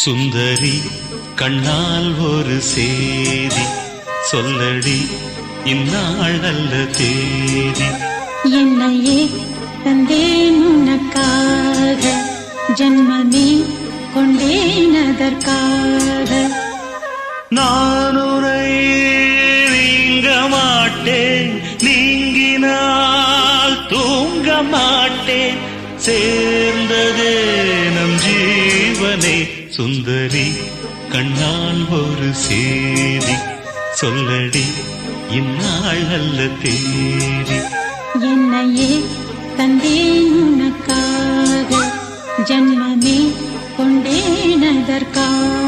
சுந்தரி கண்ணால் ஒரு சேதி சொல்லடி இந்நாள் நல்ல தேதி. என்னையே தந்தேன் உனக்காக, ஜன்மமே கொண்டேன் அதற்காக. நான் உன்னை நீங்க மாட்டேன், நீங்கினால் தூங்க மாட்டேன், சேர்ந்ததே நம் ஜீவனே. சுந்தரி கண்ணால் ஒரு சேதி சொல்லடி இந்நாள் நல்ல தேதி. என்னையே தந்தேன் உனக்காக, ஜன்மமே கொண்டேன் அதற்காக.